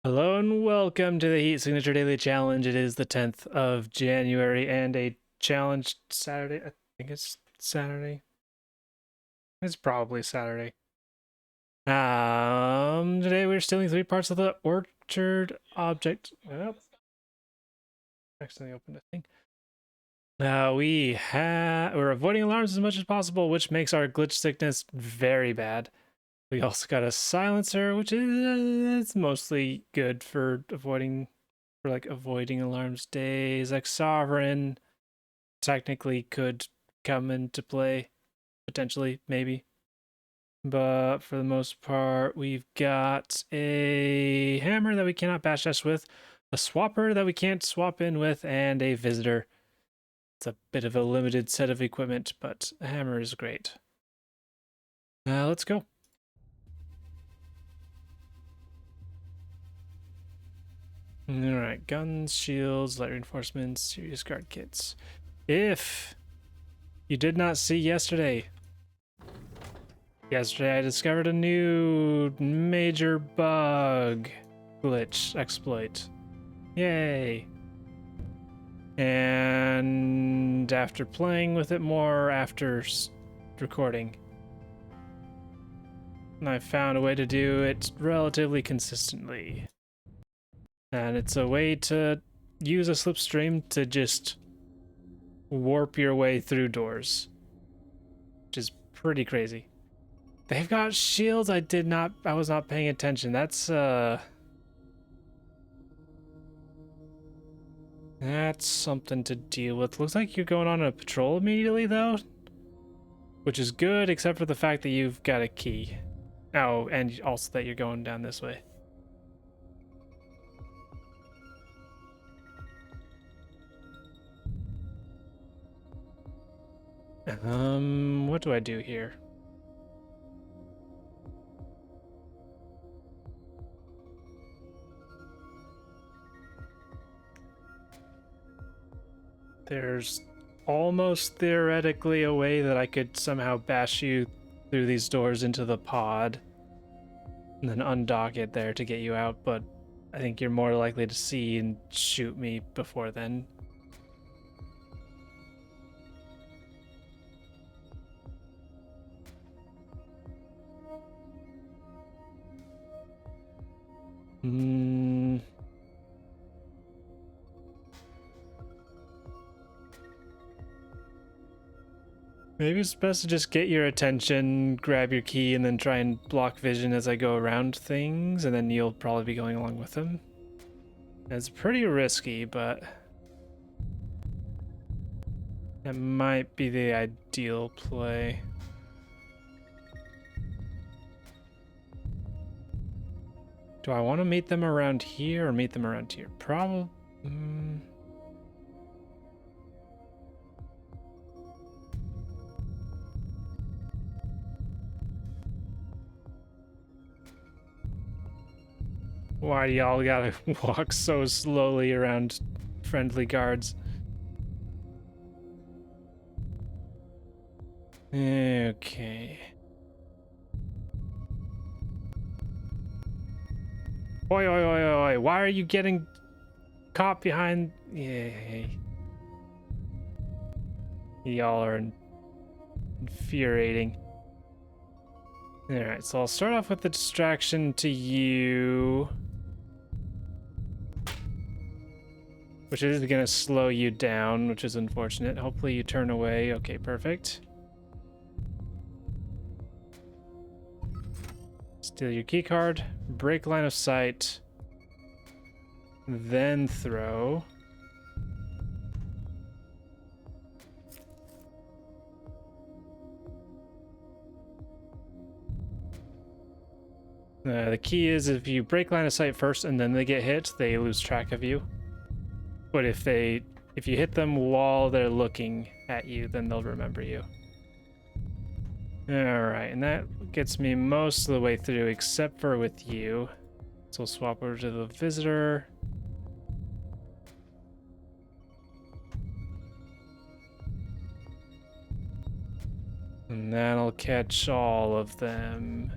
Hello and welcome to the Heat Signature Daily Challenge. It is the 10th of January and a challenge Saturday. I think it's Saturday. It's probably Saturday. Today we're stealing 3 parts of the orchard object. Oh, accidentally opened a thing. We're avoiding alarms as much as possible, which makes our glitch sickness very bad. We also got a silencer, which is mostly good for avoiding alarms days. Like Sovereign technically could come into play, potentially, maybe. But for the most part, we've got a hammer that we cannot bash dash with, a swapper that we can't swap in with, and a visitor. It's a bit of a limited set of equipment, but a hammer is great. Let's go. Alright, guns, shields, light reinforcements, serious guard kits. If you did not see yesterday I discovered a new major bug glitch exploit. Yay! And after playing with it more after recording, I found a way to do it relatively consistently. And it's a way to use a slipstream to just warp your way through doors, which is pretty crazy. They've got shields. I was not paying attention. That's something to deal with. Looks like you're going on a patrol immediately though, which is good, except for the fact that you've got a key. Oh, and also that you're going down this way. What do I do here? There's almost theoretically a way that I could somehow bash you through these doors into the pod and then undock it there to get you out, but I think you're more likely to see and shoot me before then. Maybe it's best to just get your attention, grab your key, and then try and block vision as I go around things, and then you'll probably be going along with them. It's pretty risky, but it might be the ideal play. Do I want to meet them around here or meet them around here? Probably. Why do y'all gotta walk so slowly around friendly guards? Okay. Oi, oi, oi, oi. Why are you getting caught behind? Yay. Y'all are infuriating. Alright, so I'll start off with the distraction to you, which is gonna slow you down, which is unfortunate. Hopefully you turn away. Okay, perfect. Steal your key card, break line of sight, then throw. The key is if you break line of sight first and then they get hit, they lose track of you. But if you hit them while they're looking at you, then they'll remember you. Alright, and that gets me most of the way through, except for with you. So we'll swap over to the visitor. And that'll catch all of them.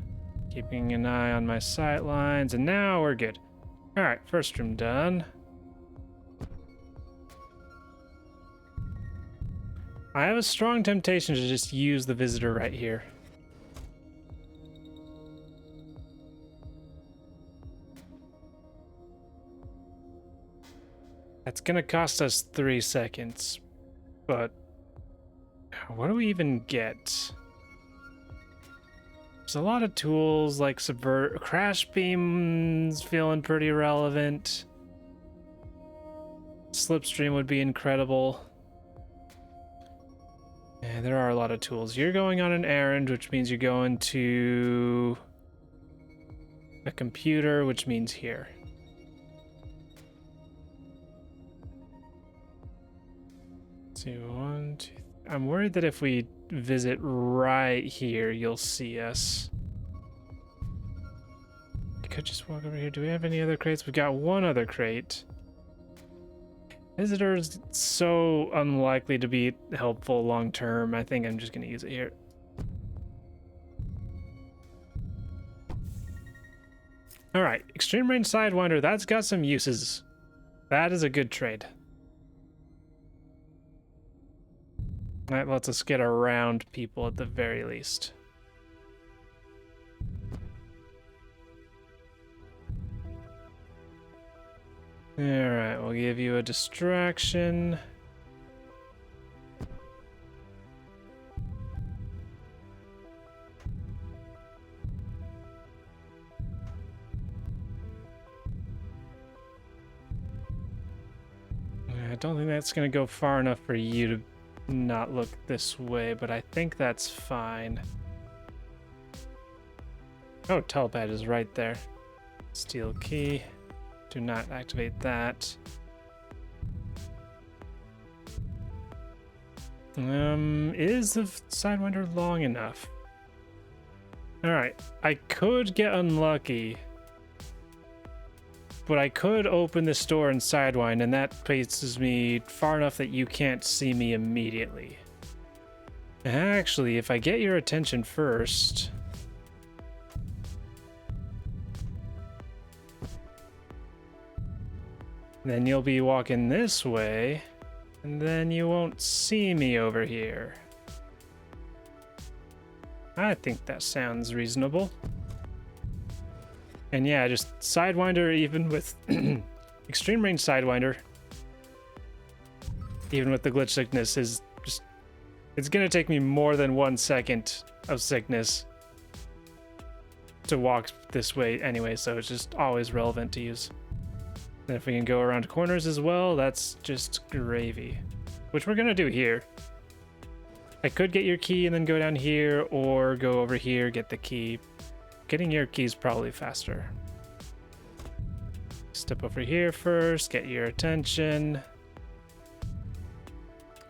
Keeping an eye on my sight lines, and now we're good. Alright, first room done. I have a strong temptation to just use the visitor right here. That's gonna cost us 3 seconds, but what do we even get? There's a lot of tools like subvert, crash beams feeling pretty relevant. Slipstream would be incredible. Yeah, there are a lot of tools. You're going on an errand, which means you're going to a computer, which means here. Let's see, 1, 2, 3. I'm worried that if we visit right here, you'll see us. I could just walk over here. Do we have any other crates? We've got one other crate. Visitors so unlikely to be helpful long term. I think I'm just gonna use it here. All right, extreme range sidewinder. That's got some uses. That is a good trade. That lets us get around people at the very least. Alright, we'll give you a distraction. I don't think that's going to go far enough for you to not look this way, but I think that's fine. Oh, telepad is right there. Steel key. Do not activate that. Is the sidewinder long enough? Alright, I could get unlucky, but I could open this door and sidewind, and that places me far enough that you can't see me immediately. Actually, if I get your attention first... then you'll be walking this way, and then you won't see me over here. I think that sounds reasonable. And yeah, just sidewinder even with extreme range sidewinder, even with the glitch sickness, is just, it's gonna take me more than 1 second of sickness to walk this way anyway, so it's just always relevant to use. And if we can go around corners as well, that's just gravy. Which we're gonna do here. I could get your key and then go down here, or go over here, get the key. Getting your key is probably faster. Step over here first, get your attention.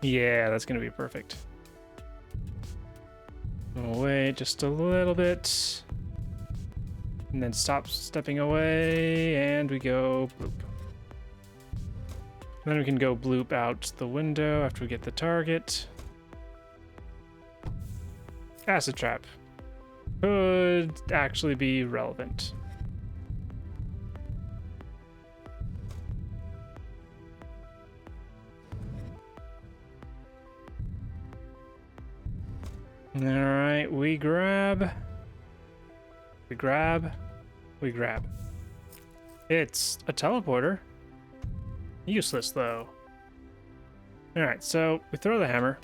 Yeah, that's gonna be perfect. We'll wait just a little bit. And then stop stepping away, and we go bloop. Then we can go bloop out the window after we get the target. Acid trap could actually be relevant. All right, we grab. It's a teleporter. Useless, though. Alright, so we throw the hammer.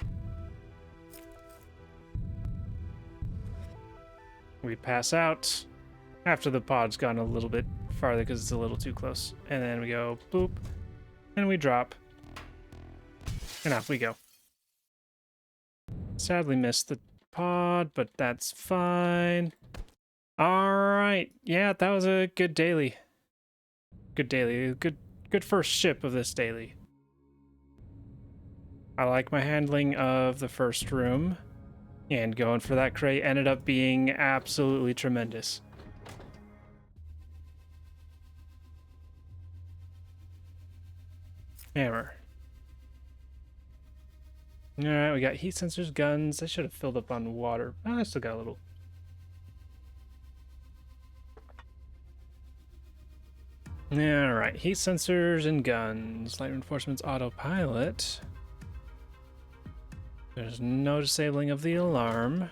We pass out after the pod's gone a little bit farther because it's a little too close. And then we go boop, and we drop. And off we go. Sadly missed the pod, but that's fine. Alright, yeah, that was a good daily. Good first ship of this daily. I like my handling of the first room, and going for that crate ended up being absolutely tremendous. Hammer. Alright, we got heat sensors, guns. I should have filled up on water. Oh, I still got a little. Alright, heat sensors and guns. Light reinforcements autopilot. There's no disabling of the alarm.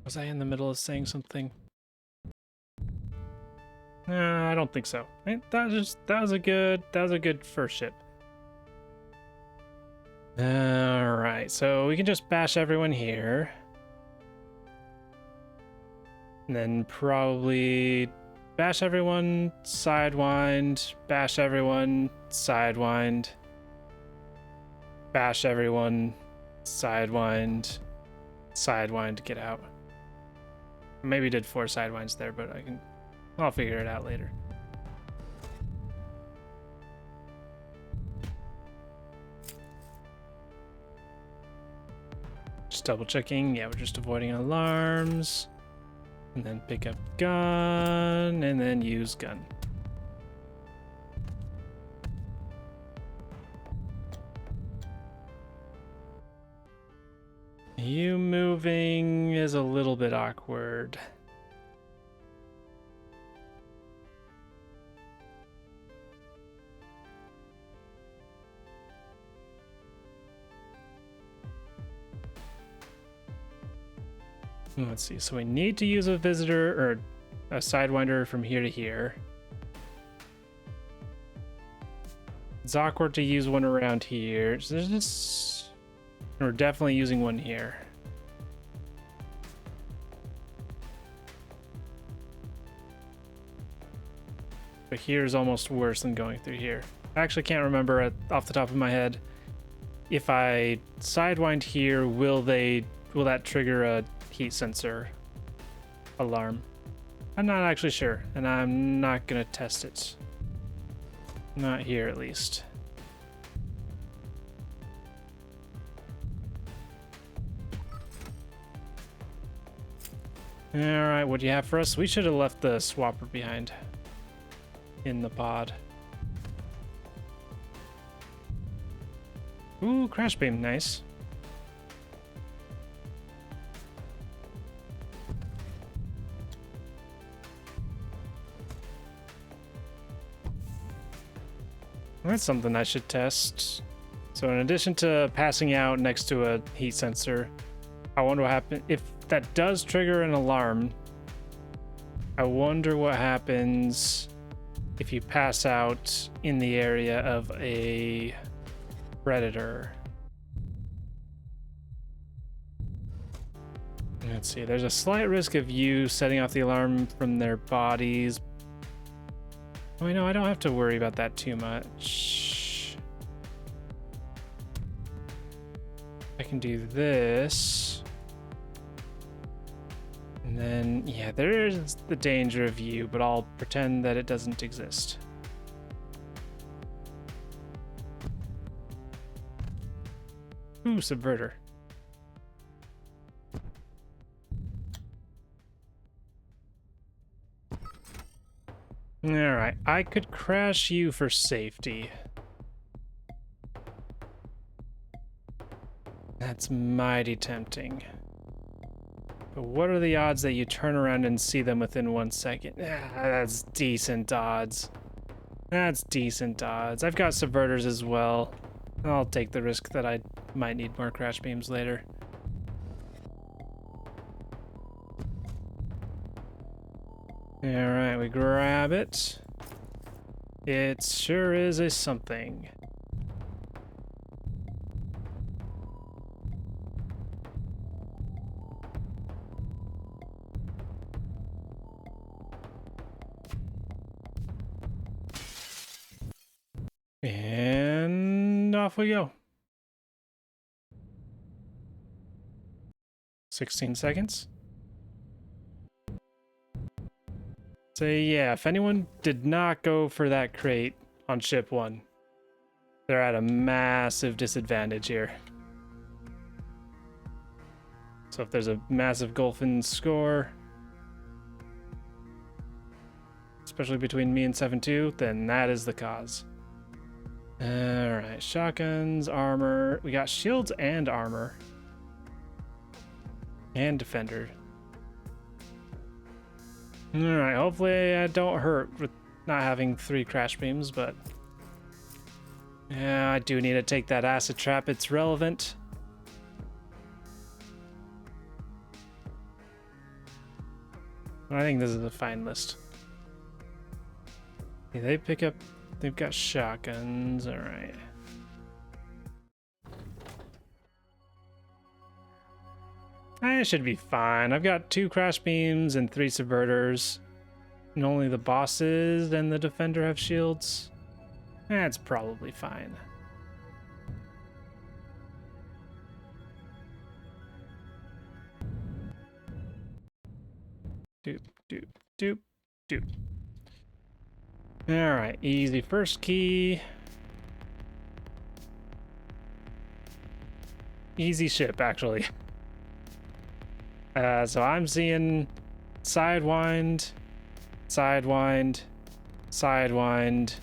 Was I in the middle of saying something? I don't think so. That was a good first ship. All right, so we can just bash everyone here, and then probably bash everyone, sidewind, bash everyone, sidewind, bash everyone, sidewind, sidewind to get out. Maybe did 4 sidewinds there, but I'll figure it out later. Just double checking. Yeah, we're just avoiding alarms. And then pick up gun, and then use gun. You moving is a little bit awkward. Let's see, so we need to use a visitor or a sidewinder from here to here. It's awkward to use one around here. So there's this... We're definitely using one here. But here's almost worse than going through here. I actually can't remember off the top of my head. If I sidewind here, will that trigger a heat sensor alarm? I'm not actually sure, and I'm not gonna test it. Not here, at least. Alright, what do you have for us? We should have left the swapper behind in the pod. Ooh, crash beam, nice. That's something I should test. So in addition to passing out next to a heat sensor, I wonder what happens if that does trigger an alarm. I wonder what happens if you pass out in the area of a predator. Let's see, there's a slight risk of you setting off the alarm from their bodies. Oh, no, I don't have to worry about that too much. I can do this. And then, yeah, there is the danger of you, but I'll pretend that it doesn't exist. Ooh, subverter. Alright, I could crash you for safety. That's mighty tempting. But what are the odds that you turn around and see them within 1 second? That's decent odds. That's decent odds. I've got subverters as well. I'll take the risk that I might need more crash beams later. Alright, we grab it. It sure is a something. And off we go. 16 seconds. So yeah, if anyone did not go for that crate on ship 1, they're at a massive disadvantage here. So if there's a massive gulf in score, it's especially between me and 7-2, then that is the cause. Alright, shotguns, armor. We got shields and armor. And defender. Alright, hopefully I don't hurt with not having 3 crash beams, but... yeah, I do need to take that acid trap. It's relevant. I think this is a fine list. Yeah, they pick up... they've got shotguns, alright. I should be fine. I've got 2 crash beams and 3 subverters. And only the bosses and the defender have shields. That's probably fine. Doop, doop, doop, doop. Alright, easy first key. Easy ship, actually. So I'm seeing sidewind, sidewind, sidewind.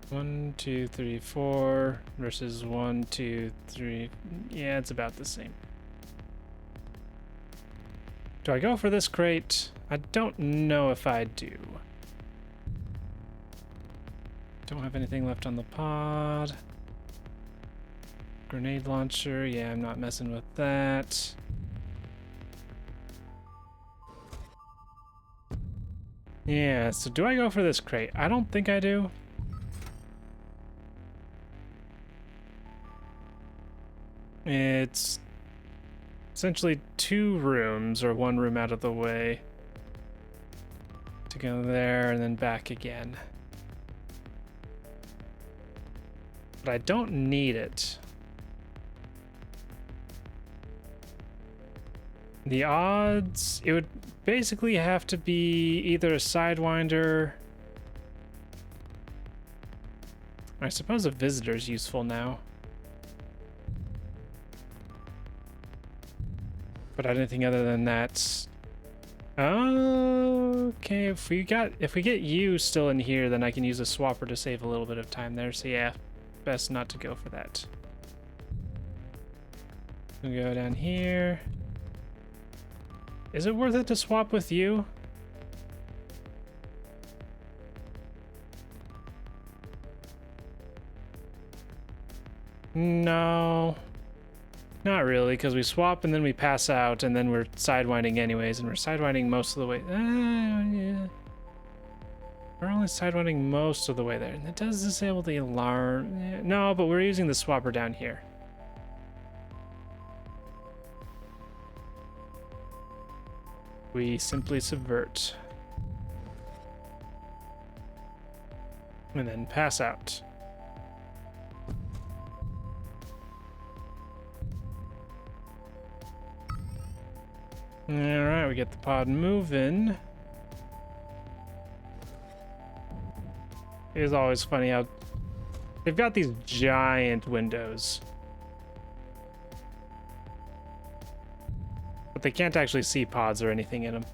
One, two, three, 4 versus 1, 2, 3. Yeah, it's about the same. Do I go for this crate? I don't know if I do. Don't have anything left on the pod. Grenade launcher. Yeah, I'm not messing with that. Yeah, so do I go for this crate? I don't think I do. It's essentially 2 rooms, or 1 room out of the way. To go there and then back again. But I don't need it. The odds, it would basically have to be either a sidewinder. I suppose a visitor's useful now. But anything other than that. Okay, if we get you still in here, then I can use a swapper to save a little bit of time there. So yeah, best not to go for that. We'll go down here. Is it worth it to swap with you? No. Not really, because we swap and then we pass out, and then we're sidewinding anyways, and we're sidewinding most of the way. Yeah. We're only sidewinding most of the way there, and it does disable the alarm. No, but we're using the swapper down here. We simply subvert. And then pass out. Alright, we get the pod moving. It is always funny how they've got these giant windows. But they can't actually see pods or anything in them.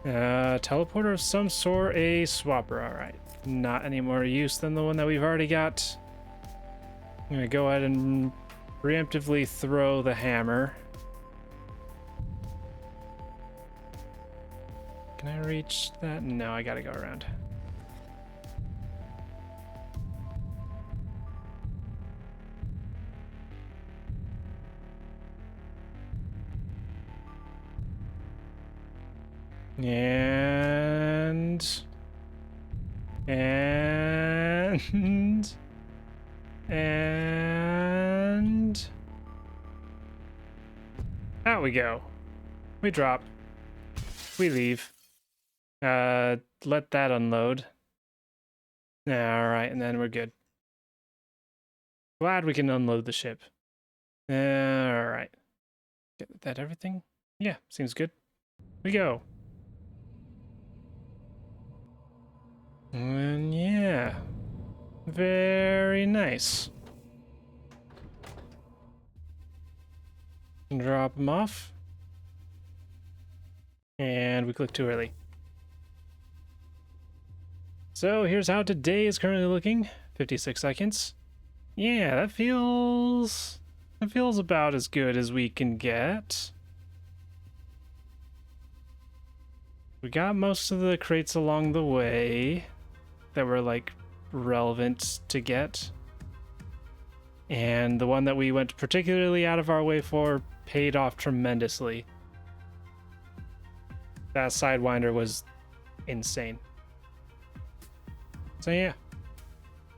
Teleporter of some sort, a swapper, alright. Not any more use than the one that we've already got. I'm gonna go ahead and preemptively throw the hammer. Can I reach that? No, I gotta go around. And out we go. We drop. We leave. Let that unload. Alright, and then we're good. Glad we can unload the ship. Alright. Get that everything? Yeah, seems good. We go. And yeah. Very nice. Drop them off. And we clicked too early. So here's how today is currently looking. 56 seconds. Yeah, that feels about as good as we can get. We got most of the crates along the way that were like relevant to get. And the one that we went particularly out of our way for paid off tremendously. That Sidewinder was insane. So yeah,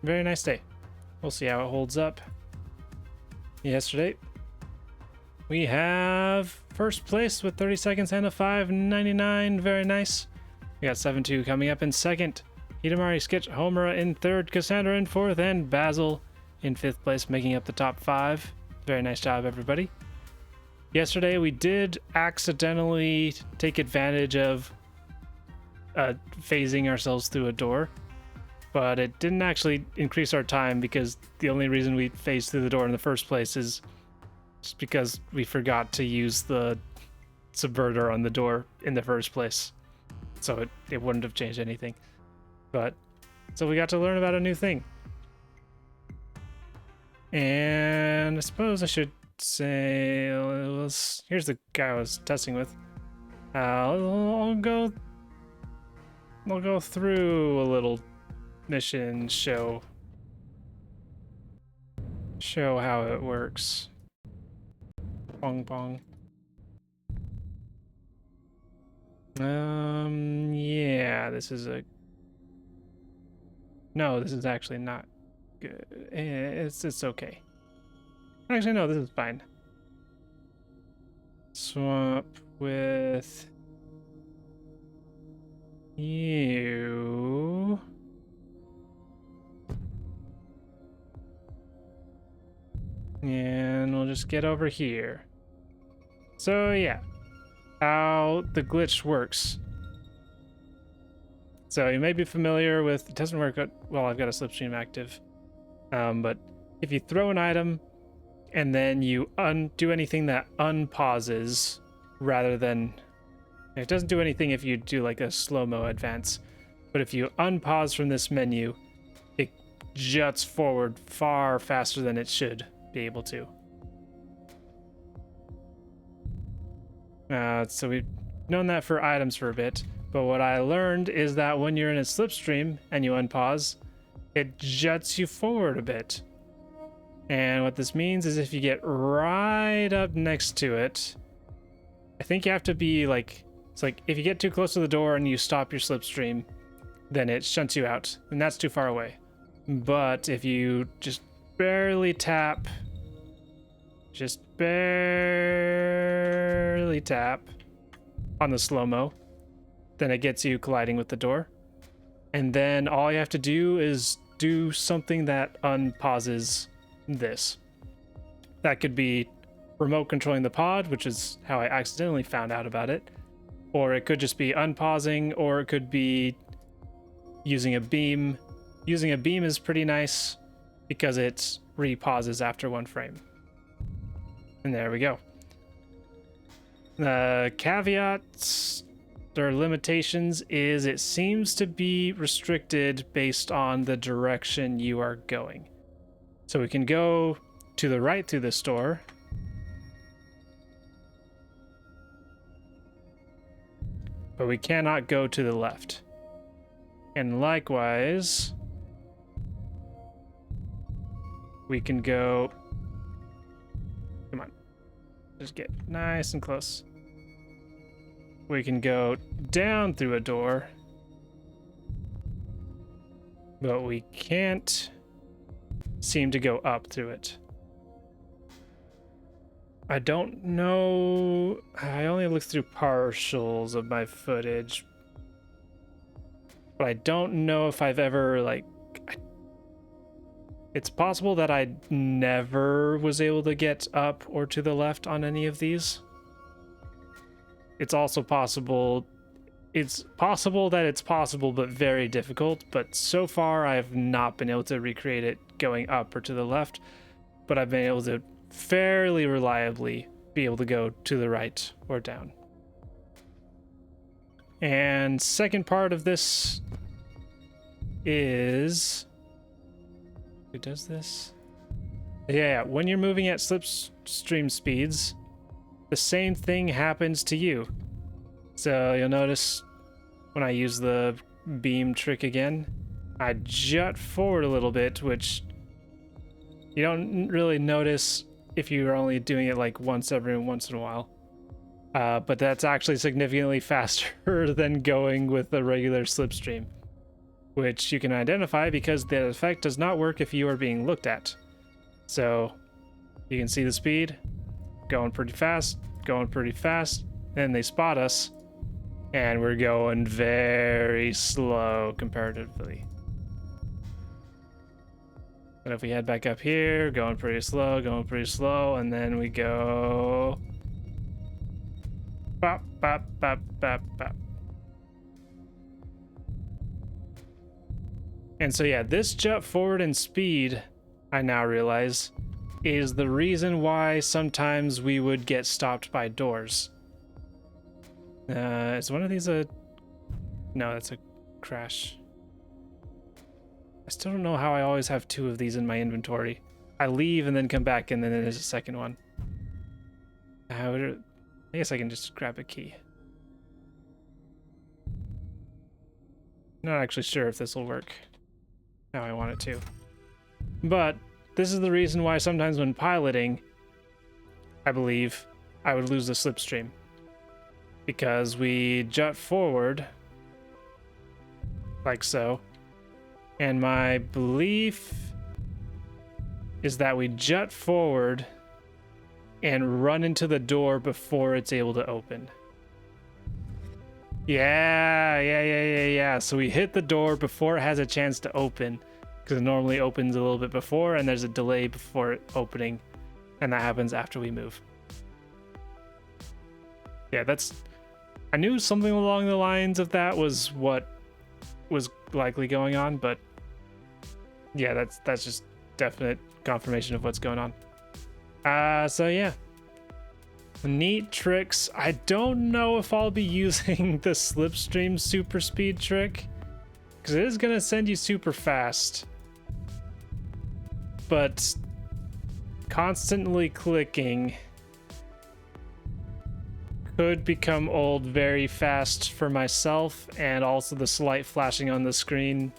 very nice day. We'll see how it holds up. Yesterday, we have first place with 30 seconds and a 5.99. Very nice. We got 7-2 coming up in second. Hidamari, Sketch, Homura in third, Cassandra in fourth, and Basil in fifth place, making up the top 5. Very nice job, everybody. Yesterday, we did accidentally take advantage of phasing ourselves through a door, but it didn't actually increase our time because the only reason we phased through the door in the first place is just because we forgot to use the subverter on the door in the first place. So it wouldn't have changed anything. But so we got to learn about a new thing. And I suppose I should say, here's the guy I was testing with. I'll go through a little mission, show how it works. Bong bong. Yeah, this is actually not good. It's okay. Actually, no, this is fine. Swap with you. And we'll just get over here. So yeah, how the glitch works. So you may be familiar with, it doesn't work, well, I've got a slipstream active. But if you throw an item and then you do anything that unpauses rather than, it doesn't do anything if you do like a slow-mo advance, but if you unpause from this menu, it juts forward far faster than it should be able to. So we've known that for items for a bit, but what I learned is that when you're in a slipstream and you unpause, it juts you forward a bit. And what this means is if you get right up next to it, I think you have to be like, it's like if you get too close to the door and you stop your slipstream, then it shunts you out, and that's too far away. But if you just barely tap, on the slow-mo, then it gets you colliding with the door. And then all you have to do is do something that unpauses this. That could be remote controlling the pod, which is how I accidentally found out about it. Or it could just be unpausing, or it could be using a beam. Using a beam is pretty nice because it repauses after 1 frame. And there we go. The caveats or limitations is it seems to be restricted based on the direction you are going. So we can go to the right through the store. But we cannot go to the left. And likewise, we can go, come on, just get nice and close. We can go down through a door, but we can't seem to go up through it. I don't know, I only looked through partials of my footage, but I don't know if I've ever, like, it's possible that I never was able to get up or to the left on any of these. It's also possible it's possible that it's possible, but very difficult. But so far, I have not been able to recreate it going up or to the left, but I've been able to fairly reliably be able to go to the right or down. And second part of this is... Who does this? Yeah, when you're moving at slipstream speeds, the same thing happens to you. So you'll notice when I use the beam trick again, I jut forward a little bit, which you don't really notice if you're only doing it like once in a while. But that's actually significantly faster than going with the regular slipstream, which you can identify because the effect does not work if you are being looked at. So you can see the speed going pretty fast, then they spot us, and we're going very slow comparatively. And if we head back up here, going pretty slow, and then we go bop, bop, bop, bop, bop. And so yeah, this jump forward in speed, I now realize, is the reason why sometimes we would get stopped by doors. Is one of these a... No, that's a crash. I still don't know how I always have two of these in my inventory. I leave and then come back and then there's a second one. I guess I can just grab a key. Not actually sure if this will work how I want it to. But this is the reason why sometimes when piloting, I believe, I would lose the slipstream. Because we jut forward, like so, and my belief is that we jut forward and run into the door before it's able to open. Yeah. So we hit the door before it has a chance to open, because it normally opens a little bit before, and there's a delay before it opening, and that happens after we move. Yeah, I knew something along the lines of that was what was likely going on, but yeah, that's just definite confirmation of what's going on. So yeah, neat tricks. I don't know if I'll be using the slipstream super speed trick, because it is gonna send you super fast, but constantly clicking could become old very fast for myself, and also the slight flashing on the screen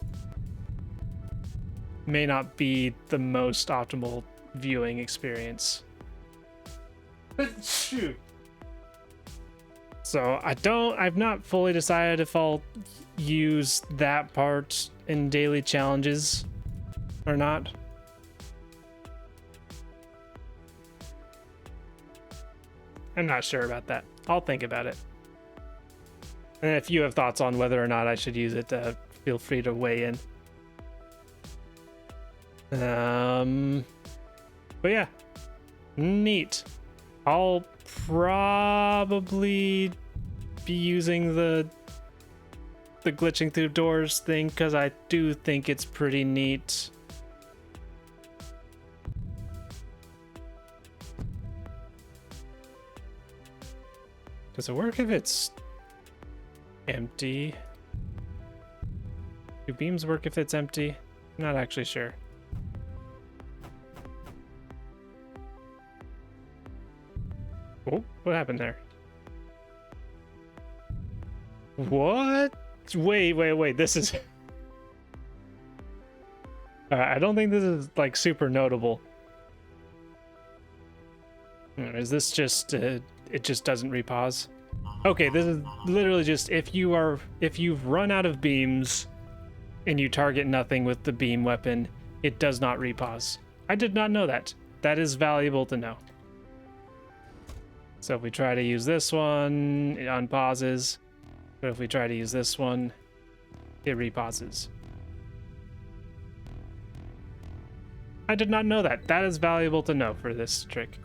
may not be the most optimal viewing experience. So I've not fully decided if I'll use that part in daily challenges or not. I'm not sure about that. I'll think about it. And if you have thoughts on whether or not I should use it, feel free to weigh in. But yeah, neat. I'll probably be using the glitching through doors thing, because I do think it's pretty neat. Does it work if it's empty? Do beams work if it's empty? I'm not actually sure. Oh, what happened there? What? Wait, this is... I don't think this is, like, super notable. Is this just, it just doesn't repause? Okay, this is literally just if you've run out of beams and you target nothing with the beam weapon, it does not repause. I did not know that. That is valuable to know. So if we try to use this one, it unpauses. But if we try to use this one, it repauses. I did not know that. That is valuable to know for this trick.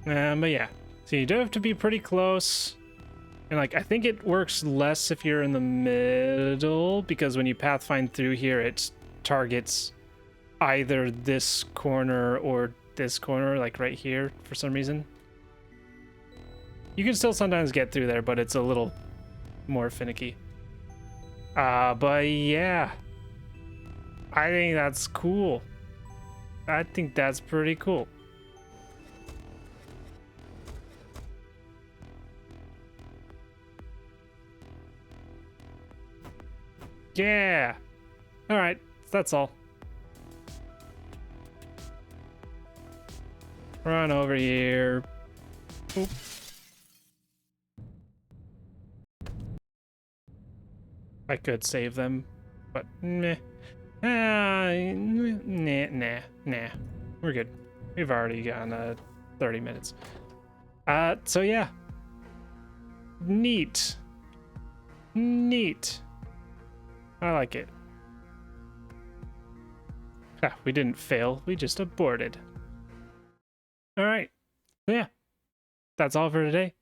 But yeah, so you do have to be pretty close And like, I think it works less if you're in the middle, because when you pathfind through here, it targets either this corner or this corner, like right here, for some reason. You can still sometimes get through there, but it's a little more finicky. But yeah, I think that's cool. I think that's pretty cool. Yeah. All right, that's all. Run over here. Oop. I could save them, but meh. Nah. We're good. We've already gone 30 minutes. So yeah. Neat. I like it. We didn't fail. We just aborted. All right. Yeah. That's all for today.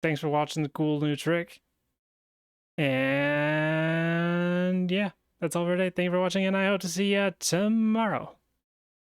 Thanks for watching the cool new trick. And yeah, that's all for today. Thank you for watching, and I hope to see you tomorrow.